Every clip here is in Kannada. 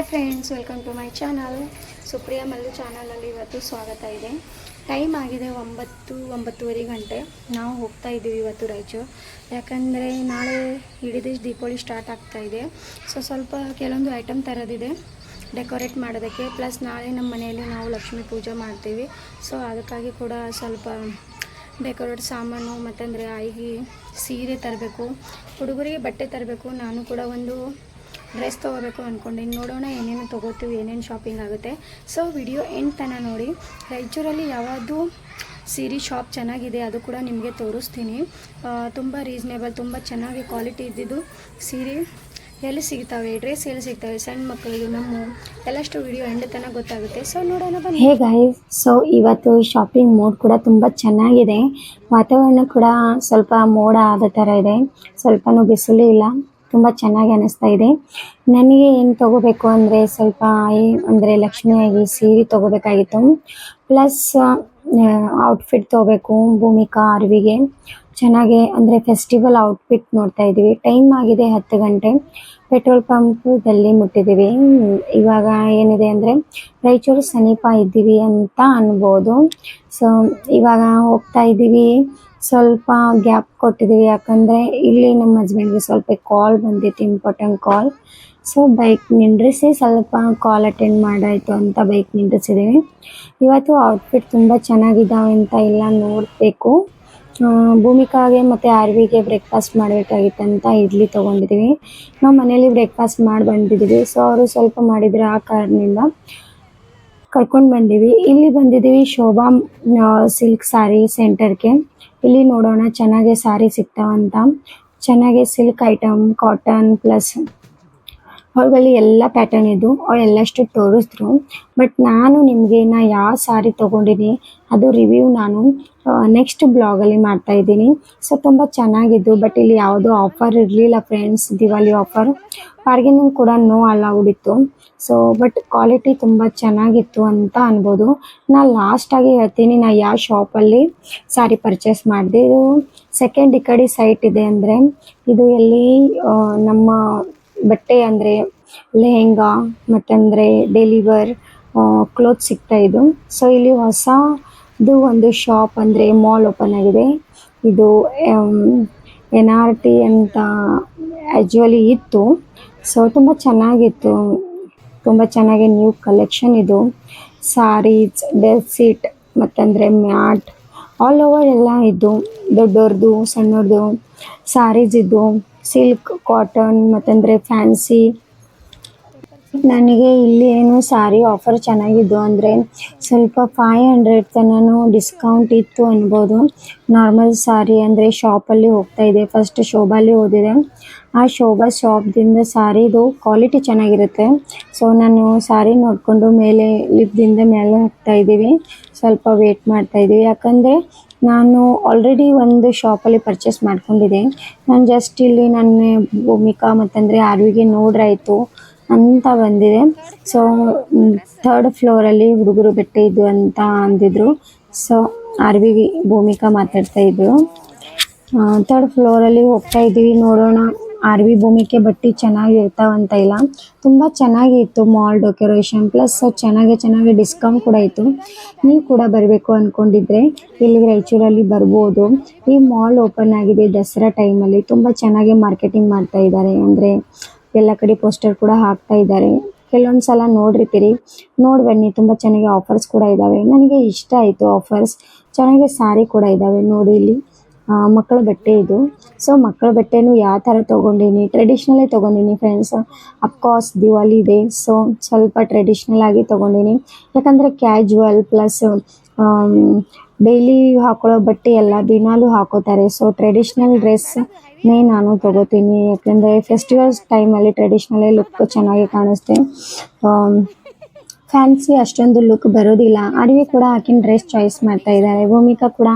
Hi friends, welcome to my channel. Supriya Mallu ಚಾನಲಲ್ಲಿ ಇವತ್ತು ಸ್ವಾಗತ ಇದೆ. ಟೈಮ್ ಆಗಿದೆ 9-9:30 ಗಂಟೆ. ನಾವು ಹೋಗ್ತಾ ಇದ್ದೀವಿ ಇವತ್ತು ರಾಯಚೂರು. ಯಾಕಂದರೆ ನಾಳೆ ಇಡೀ ದಿವಸ ದೀಪಾವಳಿ ಸ್ಟಾರ್ಟ್ ಆಗ್ತಾ ಇದೆ. ಸ್ವಲ್ಪ ಕೆಲವೊಂದು ಐಟಮ್ ತರೋದಿದೆ ಡೆಕೋರೇಟ್ ಮಾಡೋದಕ್ಕೆ. ಪ್ಲಸ್ ನಾಳೆ ನಮ್ಮ ಮನೆಯಲ್ಲಿ ನಾವು ಲಕ್ಷ್ಮೀ ಪೂಜೆ ಮಾಡ್ತೀವಿ. ಅದಕ್ಕಾಗಿ ಕೂಡ ಸ್ವಲ್ಪ ಡೆಕೋರೇಟ್ ಸಾಮಾನು ಮತ್ತಂದರೆ ಆಯಿಗೆ ಸೀರೆ ತರಬೇಕು, ಹುಡುಗರಿಗೆ ಬಟ್ಟೆ ತರಬೇಕು. ನಾನು ಕೂಡ ಒಂದು ಡ್ರೆಸ್ ತೊಗೋಬೇಕು ಅಂದ್ಕೊಂಡಿನಿ. ನೋಡೋಣ ಏನೇನು ತೊಗೋತೀವಿ, ಏನೇನು ಶಾಪಿಂಗ್ ಆಗುತ್ತೆ. ವಿಡಿಯೋ ಎಂಡ್ ತನಕ ನೋಡಿ. ರಾಯಚೂರಲ್ಲಿ ಯಾವುದು ಸೀರೆ ಶಾಪ್ ಚೆನ್ನಾಗಿದೆ ಅದು ಕೂಡ ನಿಮಗೆ ತೋರಿಸ್ತೀನಿ. ತುಂಬ ರೀಸನೇಬಲ್, ತುಂಬ ಚೆನ್ನಾಗಿ ಕ್ವಾಲಿಟಿ ಇದ್ದಿದ್ದು ಸೀರೆ ಎಲ್ಲಿ ಸಿಗ್ತವೆ, ಡ್ರೆಸ್ ಎಲ್ಲಿ ಸಿಗ್ತವೆ, ಸಣ್ಣ ಮಕ್ಕಳಿಗೆ ನಮ್ಮ ಎಲ್ಲಷ್ಟು ವಿಡಿಯೋ ಎಂಡ್ ತನಕ ಗೊತ್ತಾಗುತ್ತೆ. ನೋಡೋಣ ಬನ್ನಿ. ಹೇ ಗೈಸ್, ಇವತ್ತು ಶಾಪಿಂಗ್ ಮೂಡ್ ಕೂಡ ತುಂಬ ಚೆನ್ನಾಗಿದೆ. ವಾತಾವರಣ ಕೂಡ ಸ್ವಲ್ಪ ಮೋಡ ಆದ ಥರ ಇದೆ, ಸ್ವಲ್ಪನೂ ಬಿಸಿಲು ಇಲ್ಲ, ತುಂಬ ಚೆನ್ನಾಗಿ ಅನ್ನಿಸ್ತಾ ಇದೆ. ನನಗೆ ಏನು ತೊಗೋಬೇಕು ಅಂದರೆ ಸ್ವಲ್ಪ ಅಂದರೆ ಲಕ್ಷ್ಮಿಯಾಗಿ ಸೀರೆ ತೊಗೋಬೇಕಾಗಿತ್ತು. ಪ್ಲಸ್ ಔಟ್ಫಿಟ್ ತೊಗೋಬೇಕು ಭೂಮಿಕಾ ಅರ್ವಿಗೆ ಚೆನ್ನಾಗಿ, ಅಂದರೆ ಫೆಸ್ಟಿವಲ್ ಔಟ್ಫಿಟ್ ನೋಡ್ತಾ ಇದ್ದೀವಿ. ಟೈಮ್ ಆಗಿದೆ 10 ಗಂಟೆ. ಪೆಟ್ರೋಲ್ ಪಂಪದಲ್ಲಿ ಮುಟ್ಟಿದ್ದೀವಿ. ಇವಾಗ ಏನಿದೆ ಅಂದರೆ ರಾಯಚೂರು ಸಮೀಪ ಇದ್ದೀವಿ ಅಂತ ಅನ್ಬೋದು. ಇವಾಗ ಹೋಗ್ತಾ ಇದ್ದೀವಿ. ಸ್ವಲ್ಪ ಗ್ಯಾಪ್ ಕೊಟ್ಟಿದ್ದೀವಿ, ಯಾಕಂದರೆ ಇಲ್ಲಿ ನಮ್ಮ ಹಸ್ಬೆಂಡ್ಗೆ ಸ್ವಲ್ಪ ಕಾಲ್ ಬಂದಿತ್ತು, ಇಂಪಾರ್ಟೆಂಟ್ ಕಾಲ್. ಬೈಕ್ ನಿಂದ್ರಿಸಿ ಸ್ವಲ್ಪ ಕಾಲ್ ಅಟೆಂಡ್ ಮಾಡಾಯಿತು ಅಂತ ಬೈಕ್ ನಿಂದ್ರಿಸಿದ್ದೀವಿ. ಇವತ್ತು ಔಟ್ಫಿಟ್ ತುಂಬ ಚೆನ್ನಾಗಿದ್ದಾವೆ ಅಂತ ಎಲ್ಲ ನೋಡಬೇಕು. ಭೂಮಿಕಾಗೆ ಮತ್ತು ಆರ್ವಿಗೆ ಬ್ರೇಕ್ಫಾಸ್ಟ್ ಮಾಡಬೇಕಾಗಿತ್ತಂತ ಇಡ್ಲಿ ತೊಗೊಂಡಿದ್ದೀವಿ. ನಾವು ಮನೇಲಿ ಬ್ರೇಕ್ಫಾಸ್ಟ್ ಮಾಡಿ ಬಂದಿದ್ದೀವಿ. ಅವರು ಸ್ವಲ್ಪ ಮಾಡಿದರೆ ಆ ಕಾರಣದಿಂದ ಕರ್ಕೊಂಡು ಬಂದೀವಿ. ಇಲ್ಲಿ ಬಂದಿದ್ದೀವಿ ಶೋಭಾ ಸಿಲ್ಕ್ ಸ್ಯಾರಿ ಸೆಂಟರ್ಗೆ. ಇಲ್ಲಿ ನೋಡೋಣ ಚೆನ್ನಾಗಿ ಸ್ಯಾರಿ ಸಿಗ್ತಾವಂತ. ಚೆನ್ನಾಗಿ ಸಿಲ್ಕ್ ಐಟಮ್, ಕಾಟನ್ ಪ್ಲಸ್ ಅವ್ರಲ್ಲಿ ಎಲ್ಲ ಪ್ಯಾಟರ್ನ್ ಇದ್ದು ಅವರೆಲ್ಲಷ್ಟು ತೋರಿಸಿದ್ರು. ಬಟ್ ನಾನು ನಿಮಗೆ ಯಾವ ಸ್ಯಾರಿ ತೊಗೊಂಡಿನಿ ಅದು ರಿವ್ಯೂ ನಾನು ನೆಕ್ಸ್ಟ್ ಬ್ಲಾಗಲ್ಲಿ ಮಾಡ್ತಾಯಿದ್ದೀನಿ. ತುಂಬ ಚೆನ್ನಾಗಿದ್ದು. ಬಟ್ ಇಲ್ಲಿ ಯಾವುದೋ ಆಫರ್ ಇರಲಿಲ್ಲ ಫ್ರೆಂಡ್ಸ್, ದಿವಾಲಿ ಆಫರ್. ಬಾರ್ಗೇನಿಂಗ್ ಕೂಡ ನೋ ಅಲೌಡ್ ಇತ್ತು. ಬಟ್ ಕ್ವಾಲಿಟಿ ತುಂಬ ಚೆನ್ನಾಗಿತ್ತು ಅಂತ ಅನ್ಬೋದು. ನಾನು ಲಾಸ್ಟಾಗಿ ಹೇಳ್ತೀನಿ ನಾ ಯಾವ ಶಾಪಲ್ಲಿ ಸ್ಯಾರಿ ಪರ್ಚೇಸ್ ಮಾಡಿದೆ. ಇದು ಸೆಕೆಂಡ್ ಈ ಕಡೆ ಸೈಟ್ ಇದೆ. ಅಂದರೆ ಇದು ಎಲ್ಲಿ ನಮ್ಮ ಬಟ್ಟೆ ಅಂದರೆ ಲೆಹೆಂಗಾ ಮತ್ತಂದರೆ ಡೆಲಿವರ್ ಕ್ಲೋತ್ ಸಿಗ್ತಾ ಇದು. ಇಲ್ಲಿ ಹೊಸದು ಒಂದು ಶಾಪ್ ಅಂದರೆ ಮಾಲ್ ಓಪನ್ ಆಗಿದೆ. ಇದು NRT ಅಂತ ಆ್ಯಕ್ಚುಲಿ ಇತ್ತು. ತುಂಬ ಚೆನ್ನಾಗಿತ್ತು, ತುಂಬ ಚೆನ್ನಾಗಿ ನ್ಯೂ ಕಲೆಕ್ಷನ್ ಇದು. ಸಾರೀಸ್, ಬೆಡ್ಶೀಟ್ ಮತ್ತಂದರೆ ಮ್ಯಾಟ್ ಆಲ್ ಓವರ್ ಎಲ್ಲ ಇದ್ದು, ದೊಡ್ಡವ್ರದ್ದು ಸಣ್ಣವ್ರದ್ದು ಸಾರೀಸ್ ಇದ್ದು, ಸಿಲ್ಕ್, ಕಾಟನ್ ಮತ್ತಂದರೆ ಫ್ಯಾನ್ಸಿ. ನನಗೆ ಇಲ್ಲಿ ಏನು ಸಾರಿ ಆಫರ್ ಚೆನ್ನಾಗಿದ್ದು ಅಂದರೆ ಸ್ವಲ್ಪ 500 ತನಕ ಡಿಸ್ಕೌಂಟ್ ಇತ್ತು ಅನ್ಬೋದು. ನಾರ್ಮಲ್ ಸಾರಿ ಅಂದರೆ ಶಾಪಲ್ಲಿ ಹೋಗ್ತಾ ಇದೆ. ಫಸ್ಟ್ ಶೋಭಾಲಿ ಹೋದಿದೆ. ಆ ಶೋಭಾ ಶಾಪ್ದಿಂದ ಸಾರಿದು ಕ್ವಾಲಿಟಿ ಚೆನ್ನಾಗಿರುತ್ತೆ. ನಾನು ಸಾರಿ ನೋಡಿಕೊಂಡು ಮೇಲೆ ಲಿಫ್ಟಿಂದ ಮೇಲೆ ಹೋಗ್ತಾ ಇದ್ದೀವಿ. ಸ್ವಲ್ಪ ವೇಟ್ ಮಾಡ್ತಾ ಇದ್ದೀವಿ, ಯಾಕಂದರೆ ನಾನು ಆಲ್ರೆಡಿ ಒಂದು ಶಾಪಲ್ಲಿ ಪರ್ಚೇಸ್ ಮಾಡ್ಕೊಂಡಿದ್ದೆ. ನಾನು ಜಸ್ಟ್ ಇಲ್ಲಿ ನನ್ನ ಭೂಮಿಕಾ ಮತ್ತಂದರೆ ಆರ್ವಿಗೆ ನೋಡ್ರಾಯಿತು ಅಂತ ಬಂದಿದೆ. 3rd ಫ್ಲೋರಲ್ಲಿ ಹುಡುಗರು ಬಟ್ಟೆ ಇದ್ದು ಅಂತ ಅಂದಿದ್ರು. ಆರ್ವಿಗೆ ಭೂಮಿಕಾ ಮಾತಾಡ್ತಾ ಇದ್ರು. 3rd ಫ್ಲೋರಲ್ಲಿ ಹೋಗ್ತಾ ಇದ್ದೀವಿ. ನೋಡೋಣ ಆರ್ವಿ ಭೂಮಿಕೆ ಬಟ್ಟೆ ಚೆನ್ನಾಗಿರ್ತಾವಂತ ಇಲ್ಲ. ತುಂಬ ಚೆನ್ನಾಗಿತ್ತು ಮಾಲ್ ಡೆಕೋರೇಷನ್. ಪ್ಲಸ್ ಚೆನ್ನಾಗಿ ಡಿಸ್ಕೌಂಟ್ ಕೂಡ ಇತ್ತು. ನೀವು ಕೂಡ ಬರಬೇಕು ಅಂದ್ಕೊಂಡಿದ್ರೆ ಇಲ್ಲಿ ರಾಯಚೂರಲ್ಲಿ ಬರ್ಬೋದು. ಈ ಮಾಲ್ ಓಪನ್ ಆಗಿದೆ ದಸರಾ ಟೈಮಲ್ಲಿ. ತುಂಬ ಚೆನ್ನಾಗಿ ಮಾರ್ಕೆಟಿಂಗ್ ಮಾಡ್ತಾ ಇದ್ದಾರೆ. ಅಂದರೆ ಎಲ್ಲ ಕಡೆ ಪೋಸ್ಟರ್ ಕೂಡ ಹಾಕ್ತಾ ಇದ್ದಾರೆ. ಕೆಲವೊಂದು ಸಲ ನೋಡಿರ್ತೀರಿ, ನೋಡಿ ಬನ್ನಿ. ತುಂಬ ಚೆನ್ನಾಗಿ ಆಫರ್ಸ್ ಕೂಡ ಇದ್ದಾವೆ. ನನಗೆ ಇಷ್ಟ ಆಯಿತು ಆಫರ್ಸ್. ಚೆನ್ನಾಗಿ ಸ್ಯಾರಿ ಕೂಡ ಇದ್ದಾವೆ ನೋಡಿ. ಇಲ್ಲಿ ಮಕ್ಕಳ ಬಟ್ಟೆ ಇದು. ಮಕ್ಕಳ ಬಟ್ಟೆನೂ ಯಾವ ಥರ ತೊಗೊಂಡಿನಿ, ಟ್ರೆಡಿಷ್ನಲ್ಲೇ ತೊಗೊಂಡಿನಿ ಫ್ರೆಂಡ್ಸ್. ಅಫ್ಕೋರ್ಸ್ ದಿವಾಲಿ ಇದೆ, ಸ್ವಲ್ಪ ಟ್ರೆಡಿಷ್ನಲ್ ಆಗಿ ತೊಗೊಂಡಿನಿ. ಯಾಕಂದರೆ ಕ್ಯಾಜುವಲ್ ಪ್ಲಸ್ ಡೈಲಿ ಹಾಕೊಳ್ಳೋ ಬಟ್ಟೆ ಎಲ್ಲ ದಿನಾಲೂ ಹಾಕೋತಾರೆ. ಟ್ರೆಡಿಷ್ನಲ್ ಡ್ರೆಸ್ನೇ ನಾನು ತೊಗೋತೀನಿ. ಯಾಕಂದರೆ ಫೆಸ್ಟಿವಲ್ಸ್ ಟೈಮಲ್ಲಿ ಟ್ರೆಡಿಷ್ನಲ್ಲೇ ಲುಕ್ ಚೆನ್ನಾಗಿ ಕಾಣಿಸುತ್ತೆ. ಫ್ಯಾನ್ಸಿ ಅಷ್ಟೊಂದು ಲುಕ್ ಬರೋದಿಲ್ಲ. ಅರಿವಿ ಕೂಡ ಆಕಿನ ಡ್ರೆಸ್ ಚಾಯ್ಸ್ ಮಾಡ್ತಾ ಇದ್ದಾರೆ. ಭೂಮಿಕಾ ಕೂಡ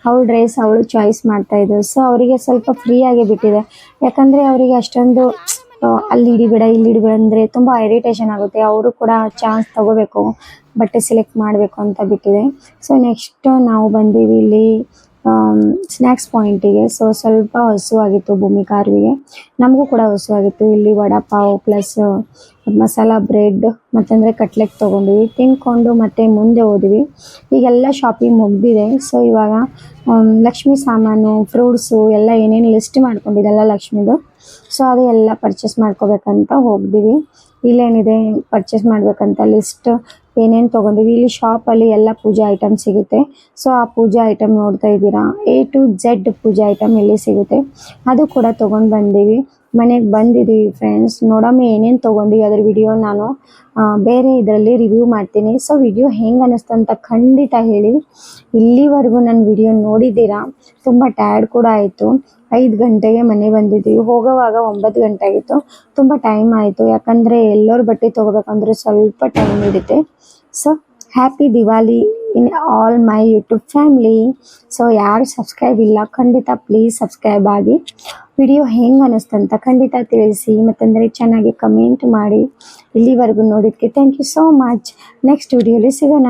ಅವಳ ಡ್ರೆಸ್ ಅವಳು ಚಾಯ್ಸ್ ಮಾಡ್ತಾಯಿದ್ರು. ಅವರಿಗೆ ಸ್ವಲ್ಪ ಫ್ರೀಯಾಗಿ ಬಿಟ್ಟಿದೆ. ಯಾಕಂದರೆ ಅವರಿಗೆ ಅಷ್ಟೊಂದು ಅಲ್ಲಿ ಹಿಡಿಬೇಡ ಇಲ್ಲಿ ಹಿಡಿಬೇಡ ಅಂದರೆ ತುಂಬ ಇರಿಟೇಷನ್ ಆಗುತ್ತೆ. ಅವರು ಕೂಡ ಚಾನ್ಸ್ ತೊಗೋಬೇಕು, ಬಟ್ಟೆ ಸೆಲೆಕ್ಟ್ ಮಾಡಬೇಕು ಅಂತ ಬಿಟ್ಟಿದೆ. ನೆಕ್ಸ್ಟ್ ನಾವು ಬಂದೀವಿ ಇಲ್ಲಿ ಸ್ನ್ಯಾಕ್ಸ್ ಪಾಯಿಂಟಿಗೆ. ಸೊ ಸ್ವಲ್ಪ ಹಸುವಾಗಿತ್ತು ಭೂಮಿಕಾರ್ವಿಗೆ, ನಮಗೂ ಕೂಡ ಹಸುವಾಗಿತ್ತು. ಇಲ್ಲಿ ವಡಾಪಾವ್ ಪ್ಲಸ್ ಮಸಾಲ ಬ್ರೆಡ್ ಮತ್ತಂದರೆ ಕಟ್ಲೆಟ್ ತೊಗೊಂಡ್ವಿ, ತಿಂದ್ಕೊಂಡು ಮತ್ತೆ ಮುಂದೆ ಹೋದ್ವಿ. ಈಗೆಲ್ಲ ಶಾಪಿಂಗ್ ಮುಗಿದಿದೆ. ಸೊ ಇವಾಗ ಲಕ್ಷ್ಮಿ ಸಾಮಾನು, ಫ್ರೂಟ್ಸು ಎಲ್ಲ ಏನೇನು ಲಿಸ್ಟ್ ಮಾಡ್ಕೊಂಡಿದ್ದೆಲ್ಲ ಲಕ್ಷ್ಮಿದು, ಸೊ ಅದು ಎಲ್ಲ ಪರ್ಚೇಸ್ ಮಾಡ್ಕೋಬೇಕಂತ ಹೋಗಿದ್ದೀವಿ. ಇಲ್ಲೇನಿದೆ ಪರ್ಚೇಸ್ ಮಾಡಬೇಕಂತ ಲಿಸ್ಟ್, ಏನೇನು ತೊಗೊಂಡಿವಿ. ಇಲ್ಲಿ ಶಾಪಲ್ಲಿ ಎಲ್ಲ ಪೂಜಾ ಐಟಮ್ ಸಿಗುತ್ತೆ. ಸೊ ಆ ಪೂಜಾ ಐಟಮ್ ನೋಡ್ತಾ ಇದ್ದೀರಾ, A to Z pooja item ಇಲ್ಲಿ ಸಿಗುತ್ತೆ, ಅದು ಕೂಡ ತೊಗೊಂಡು ಬಂದೀವಿ. ಮನೆಗೆ ಬಂದಿದ್ದೀವಿ ಫ್ರೆಂಡ್ಸ್. ನೋಡಮ್ಮ ಏನೇನು ತೊಗೊಂಡಿವಿ ಅದ್ರ ವಿಡಿಯೋ ನಾನು ಬೇರೆ ಇದರಲ್ಲಿ ರಿವ್ಯೂ ಮಾಡ್ತೀನಿ. ಸೊ ವಿಡಿಯೋ ಹೆಂಗೆ ಅನ್ನಿಸ್ತು ಅಂತ ಖಂಡಿತ ಹೇಳಿ. ಇಲ್ಲಿವರೆಗೂ ನನ್ನ ವಿಡಿಯೋ ನೋಡಿದ್ದೀರಾ. ತುಂಬ ಟಯರ್ಡ್ ಕೂಡ ಆಯಿತು. 5 ಗಂಟೆಗೆ ಮನೆ ಬಂದಿದ್ದೀವಿ, ಹೋಗೋವಾಗ 9 ಗಂಟೆ ಆಗಿತ್ತು. ತುಂಬ ಟೈಮ್ ಆಯಿತು, ಯಾಕಂದರೆ ಎಲ್ಲರ ಬಟ್ಟೆ ತೊಗೋಬೇಕಂದ್ರೆ ಸ್ವಲ್ಪ ಟೈಮ್ ಹಿಡಿತೆ. So happy Diwali in all my YouTube family. So ಯಾರು ಸಬ್ಸ್ಕ್ರೈಬ್ ಇಲ್ಲ ಖಂಡಿತ ಪ್ಲೀಸ್ ಸಬ್ಸ್ಕ್ರೈಬ್ ಆಗಿ. ವಿಡಿಯೋ ಹೆಂಗೆ ಅನ್ನಿಸ್ತಂತ ಖಂಡಿತ ತಿಳಿಸಿ, ಮತ್ತಂದರೆ ಚೆನ್ನಾಗಿ ಕಮೆಂಟ್ ಮಾಡಿ. ಇಲ್ಲಿವರೆಗೂ ನೋಡಿದ್ದಕ್ಕೆ thank you so much. Next ವಿಡಿಯೋಲಿ ಸಿಗೋಣ.